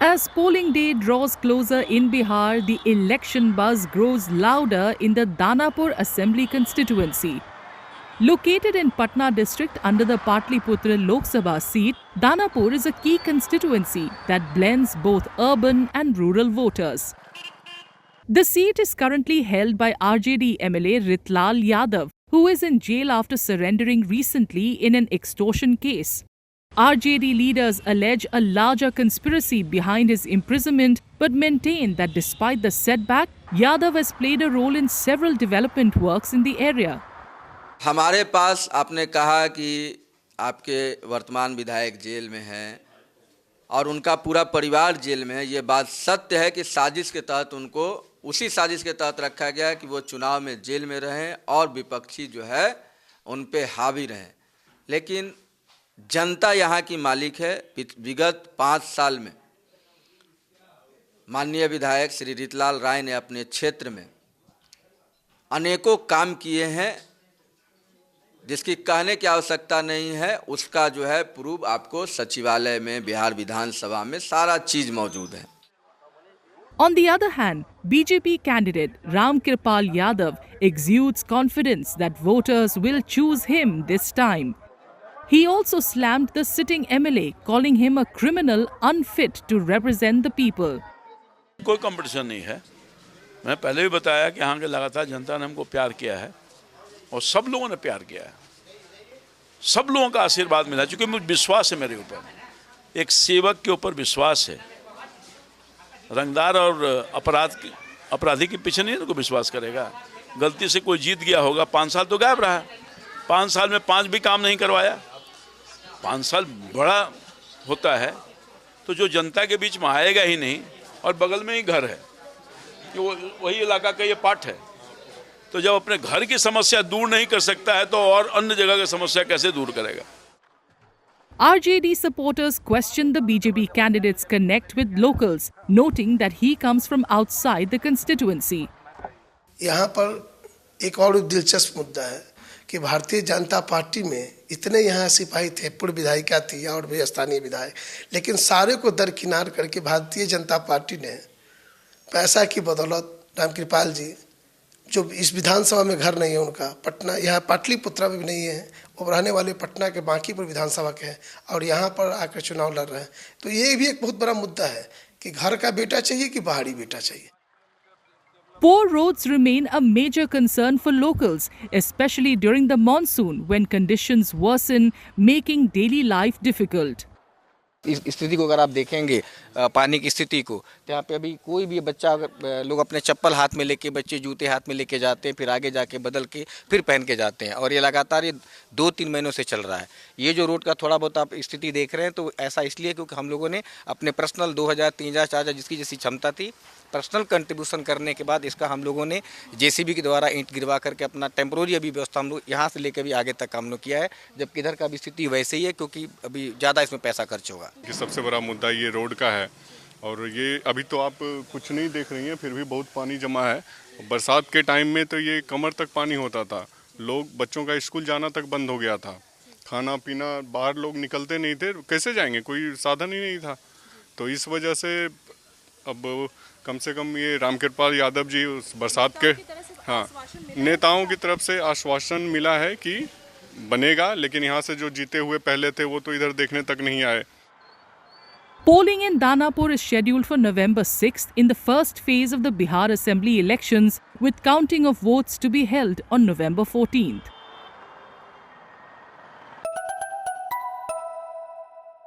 As polling day draws closer in Bihar, the election buzz grows louder in the Danapur Assembly constituency. Located in Patna district under the Patliputra Lok Sabha seat, Danapur is a key constituency that blends both urban and rural voters. The seat is currently held by RJD MLA Ritlal Yadav, who is in jail after surrendering recently in an extortion case. RJD leaders allege a larger conspiracy behind his imprisonment but maintain that despite the setback, Yadav has played a role in several development works in the area. हमारे पास आपने कहा कि आपके वर्तमान विधायक jail में हैं और उनका पूरा परिवार जेल में है। ये बात सत्य है कि साजिश के तहत उनको उसी साजिश के तहत रखा गया कि वो चुनाव में जेल में रहें और विपक्षी जो है उन पे हावी रहें। लेकिन जनता यहाँ की मालिक है। विगत 5 साल में माननीय विधायक श्री रितलाल राय ने अपने क्षेत्र में अनेकों काम किए हैं, जिसकी कहने की आवश्यकता नहीं है। उसका जो है प्रूफ आपको सचिवालय में बिहार विधानसभा में सारा चीज मौजूद है। On the other hand, BJP candidate Ram Kirpal Yadav exudes confidence that voters will choose him this time. He also slammed the sitting MLA, calling him a criminal unfit to represent the people. कोई competition नहीं है। मैं पहले भी बताया कि यहाँ के लगातार जनता ने हमको प्यार किया है और सब लोगों ने प्यार किया है। सब लोगों का आशीर्वाद मिला, क्योंकि मुझे विश्वास है मेरे ऊपर, एक सेवक के ऊपर विश्वास है। रंगदार और अपराधी के पीछे नहीं कोई विश्वास करेगा। गलती से कोई जीत गया होगा, 5 साल तो गायब रहा, 5 साल में 5 भी काम नहीं करवाया। 5 साल बड़ा होता है, तो जो जनता के बीच में आएगा ही नहीं और बगल में ही घर है, वही इलाका का ये पार्ट है। तो जब अपने घर की समस्या दूर नहीं कर सकता है तो और अन्य जगह की समस्या कैसे दूर करेगा? RJD supporters questioned the BJP candidate's connect with locals, noting that he comes from outside the constituency. यहाँ पर एक और दिलचस्प मुद्दा है कि भारतीय जनता पार्टी में इतने यहाँ सिपाही थे, पूर्व विधायिका थी और भी स्थानीय विधायक, लेकिन सारे को दरकिनार करके भारतीय जनता पार्टी ने पैसा की बदौलत रामकृपाल जी, जो इस विधानसभा में घर नहीं है उनका, पटना यहाँ पाटलिपुत्रा में भी नहीं है, वो रहने वाले पटना के बांकीपुर विधानसभा के हैं और यहाँ पर आकर चुनाव लड़ रहे हैं। तो ये भी एक बहुत बड़ा मुद्दा है कि घर का बेटा चाहिए कि बाहरी बेटा चाहिए। Poor roads remain a major concern for locals, especially during the monsoon when conditions worsen, making daily life difficult. इस स्थिति को अगर आप देखेंगे, पानी की स्थिति को, तो यहाँ पे अभी कोई भी बच्चा, अगर लोग अपने चप्पल हाथ में लेके, बच्चे जूते हाथ में लेके जाते हैं, फिर आगे जाके बदल के फिर पहन के जाते हैं और ये लगातार ये 2-3 महीनों से चल रहा है। ये जो रोड का थोड़ा बहुत आप स्थिति देख रहे हैं, तो ऐसा इसलिए क्योंकि हम लोगों ने अपने पर्सनल 2000, 3000, 4000 जिसकी जैसी क्षमता थी, पर्सनल कंट्रीब्यूशन करने के बाद इसका हम लोगों ने जेसीबी के द्वारा ईंट गिरवा करके अपना टेम्प्रोरी अभी व्यवस्था हम लोग यहाँ से लेकर भी आगे तक हम लोग किया है, जबकि इधर का भी स्थिति वैसे ही है क्योंकि अभी ज़्यादा इसमें पैसा खर्च होगा। सबसे बड़ा मुद्दा ये रोड का है और ये अभी तो आप कुछ नहीं देख रही हैं, फिर भी बहुत पानी जमा है। बरसात के टाइम में तो ये कमर तक पानी होता था, लोग बच्चों का स्कूल जाना तक बंद हो गया था, खाना पीना बाहर लोग निकलते नहीं थे, कैसे जाएंगे, कोई साधन ही नहीं था। तो इस वजह से अब कम से कम ये रामकृपाल यादव जी उस बरसात के नेताओं की तरफ से आश्वासन मिला है कि बनेगा, लेकिन यहाँ से जो जीते हुए पहले थे वो तो इधर देखने तक नहीं आए। Polling in Danapur is scheduled for November 6th in the first phase of the Bihar Assembly elections, with counting of votes to be held on November 14th.